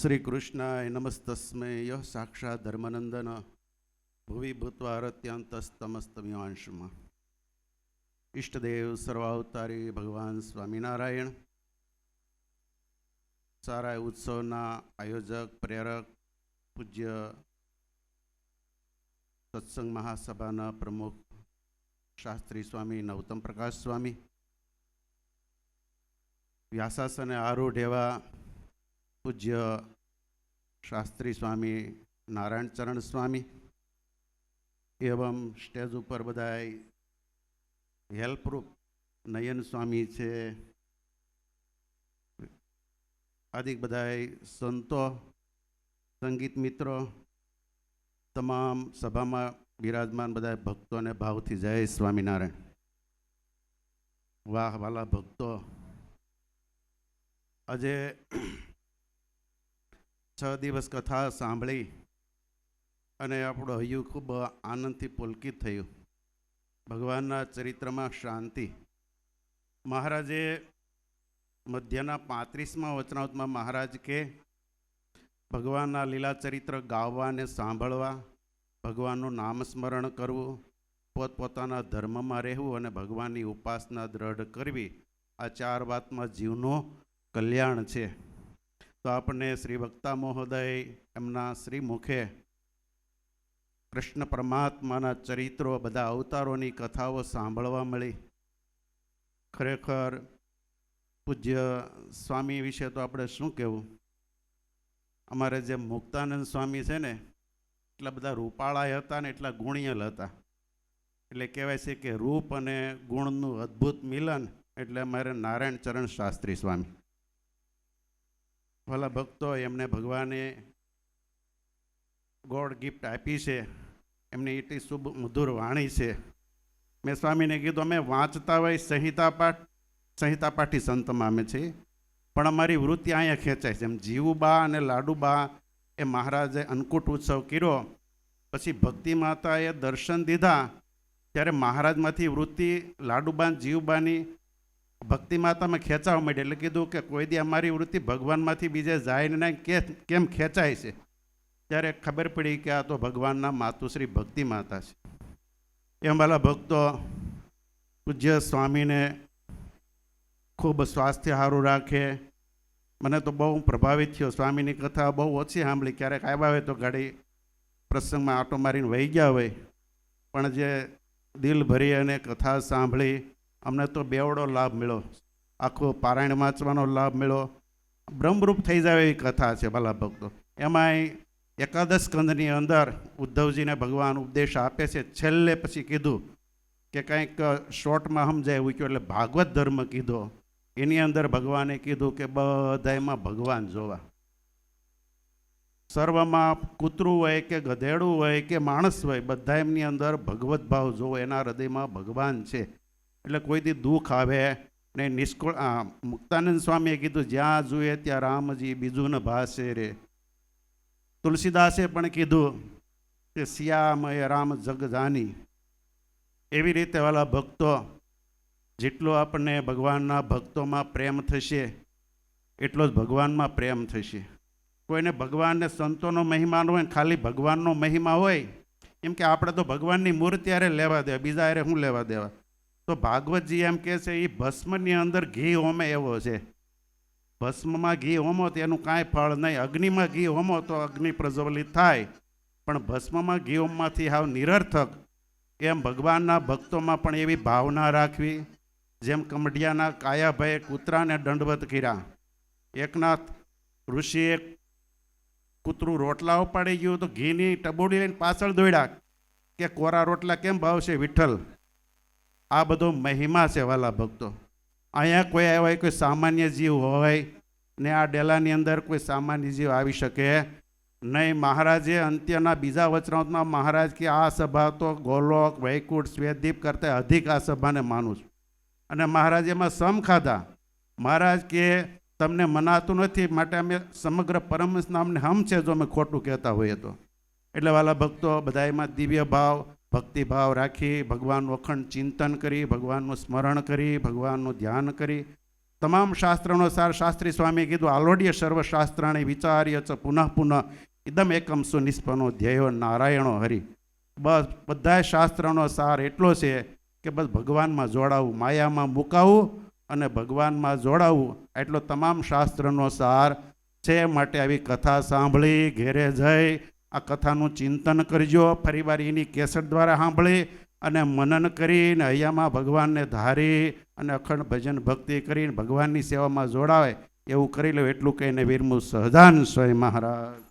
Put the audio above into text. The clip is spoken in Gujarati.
શ્રી કૃષ્ણાય નમસ્તસ્મૈ યઃ સાક્ષાત ધર્મનંદન ભુવિ ભૂત્વા રત્યંતસ્તમસ્તમ્યાંશુમાં. ઈષ્ટદેવ સર્વાવતારી ભગવાન સ્વામિનારાયણ, સારા ઉત્સવના આયોજક પ્રેરક પૂજ્ય સત્સંગ મહાસભાના પ્રમુખ શાસ્ત્રી સ્વામી નવતમ પ્રકાશ સ્વામી, વ્યાસાસને આરૂઢ એવા પૂજ્ય શાસ્ત્રી સ્વામી નારાયણ ચરણ સ્વામી, એવં સ્ટેજ ઉપર બધાય હેલ્પરૂપ નયન સ્વામી છે, આદિ બધાય સંતો, સંગીત મિત્રો, તમામ સભામાં બિરાજમાન બધા ભક્તોને ભાવથી જય સ્વામિનારાયણ. વાહ વાલા ભક્તો, આજે 6 દિવસ કથા સાંભળી અને આપણું હૈયું ખૂબ આનંદથી પુલકિત થયું. ભગવાનના ચરિત્રમાં શાંતિ. મહારાજે મધ્યના 35મા વચનામૃતમાં મહારાજ કે ભગવાનના લીલા ચરિત્ર ગાવા અને સાંભળવા, ભગવાનનું નામસ્મરણ કરવું, પોતપોતાના ધર્મમાં રહેવું અને ભગવાનની ઉપાસના દ્રઢ કરવી, આ 4 વાતમાં જીવનું કલ્યાણ છે. તો આપણને શ્રી વક્તા મહોદય એમના શ્રી મુખે કૃષ્ણ પરમાત્માના ચરિત્રો, બધા અવતારોની કથાઓ સાંભળવા મળી. ખરેખર પૂજ્ય સ્વામી વિશે તો આપણે શું કહેવું. અમારે જે મુક્તાનંદ સ્વામી છે ને, એટલા બધા રૂપાળા હતા ને એટલા ગુણિયલ હતા. એટલે કહેવાય છે કે રૂપ અને ગુણનું અદ્ભુત મિલન એટલે અમારે નારાયણ ચરણ શાસ્ત્રી સ્વામી. ભલા ભક્તો, એમને ભગવાને ગોડ ગિફ્ટ આપી છે. એમની એટલી શુભ મધુર વાણી છે. મેં સ્વામીને કીધું, અમે વાંચતા હોય સંહિતા પાઠી સંતમાં અમે છીએ, પણ અમારી વૃત્તિ અહીંયા ખેંચાય છે. એમ જીવુબા અને લાડુબા એ મહારાજે અન્નકૂટ ઉત્સવ કર્યો, પછી ભક્તિ માતાએ દર્શન દીધા, ત્યારે મહારાજમાંથી વૃત્તિ લાડુબા જીવુબાની ભક્તિ માતામાં ખેંચાવા માંડી. એટલે કીધું કે કોઈ દી અમારી વૃત્તિ ભગવાનમાંથી બીજે જાય ને કેમ ખેંચાય છે. ત્યારે ખબર પડી કે આ તો ભગવાનના માતુશ્રી ભક્તિ માતા છે. એમ વાલા ભક્તો, પૂજ્ય સ્વામીને ખૂબ સ્વાસ્થ્ય સારું રાખે. મને તો બહુ પ્રભાવિત થયો. સ્વામીની કથા બહુ ઓછી સાંભળી, ક્યારેક આવ્યા હોય તો ગાડી પ્રસંગમાં આટો મારીને વહી ગયા હોય, પણ જે દિલ ભરી અને કથા સાંભળી, અમને તો બેવડો લાભ મળ્યો. આખો પારાયણ વાંચવાનો લાભ મળ્યો. બ્રહ્મરૂપ થઈ જાય એવી કથા છે ભલા ભક્તો. એમાંય એકાદશ સ્કંદની અંદર ઉદ્ધવજીને ભગવાન ઉપદેશ આપે છે. છેલ્લે પછી કીધું કે કંઈક શોર્ટમાં સમજાય એવું કહ્યું, એટલે ભાગવત ધર્મ કીધો. એની અંદર ભગવાને કીધું કે બધામાં ભગવાન જોવા. સર્વમાં કૂતરું હોય કે ગધેડું હોય કે માણસ હોય, બધા એમની અંદર ભગવત ભાવ જોવો. એના હૃદયમાં ભગવાન છે. એટલે કોઈ દી દુઃખ આવે ને નિષ્કુળ. મુક્તાનંદ સ્વામીએ કીધું, જ્યાં જોઈએ ત્યાં રામજી, બીજું ન ભાષે રે. તુલસીદાસે પણ કીધું કે સિયામય રામ જગ જાની. એવી રીતે વાલા ભક્તો, જેટલો આપણને ભગવાનના ભક્તોમાં પ્રેમ થશે એટલો જ ભગવાનમાં પ્રેમ થશે. કોઈને ભગવાનને સંતોનો મહિમા હોય ને ખાલી ભગવાનનો મહિમા હોય, એમ કે આપણે તો ભગવાનની મૂર્તિ હારે લેવા દેવા, બીજા હારે શું લેવા દેવા. તો ભાગવતજી એમ કહે છે, એ ભસ્મની અંદર ઘી હોમે એવો છે. ભસ્મમાં ઘી હોમો તો એનું કાંઈ ફળ નહીં. અગ્નિમાં ઘી હોમો તો અગ્નિ પ્રજ્વલિત થાય, પણ ભસ્મમાં ઘી હોમમાંથી હાવ નિરર્થક. એમ ભગવાનના ભક્તોમાં પણ એવી ભાવના રાખવી. જેમ કમઢિયાના કાયાભાઈએ કૂતરાને દંડવત કર્યા. એકનાથ ઋષિએ કૂતરું રોટલા ઉપાડી ગયું તો ઘીની ટબોડી લઈને પાછળ દોડ્યા કે કોરા રોટલા કેમ ભાવશે વિઠ્ઠલ. આ બધો મહિમા છે વાલા ભક્તો. અહીંયા કોઈ આવ્યા કોઈ સામાન્ય જીવ હોય ને આ ડેલાની અંદર કોઈ સામાન્ય જીવ આવી શકે નહીં. મહારાજે અંત્યના બીજા વચનામૃતમાં મહારાજ કે આ સભા તો ગોલોક વૈકુંઠ શ્વેતદીપ કરતાં અધિક આ સભાને માનું છું. અને મહારાજ એમાં સમ ખાધા. મહારાજ કે તમને મનાતું નથી, માટે અમે સમગ્ર પરમહંસ નામને હમ છે જો અમે ખોટું કહેતા હોઈએ તો. એટલે વાલા ભક્તો, બધા એમાં દિવ્ય ભાવ ભક્તિભાવ રાખી, ભગવાનનું અખંડ ચિંતન કરી, ભગવાનનું સ્મરણ કરી, ભગવાનનું ધ્યાન કરી તમામ શાસ્ત્રનો સાર શાસ્ત્રી સ્વામીએ કીધું, આલોડ્ય સર્વશાસ્ત્રાણી વિચાર્ય ચ પુનઃ પુનઃ ઇદમ એકમ સુનિષ્પનો ધ્યેયો નારાયણો હરિ. બસ બધા શાસ્ત્રનો સાર એટલો છે કે બસ ભગવાનમાં જોડાવું, માયામાં મુકાવું અને ભગવાનમાં જોડાવું, એટલો તમામ શાસ્ત્રનો સાર છે. માટે આવી કથા સાંભળી ઘેરે જઈ આ કથાનું ચિંતન કરજો. ફરીવાર એની કેસેટ દ્વારા સાંભળી અને મનન કરીને હૈયામાં ભગવાનને ધારી અને અખંડ ભજન ભક્તિ કરીને ભગવાનની સેવામાં જોડાવે એવું કરી લો. એટલું કહીને વિરમું. સહજાન સ્વય મહારાજ.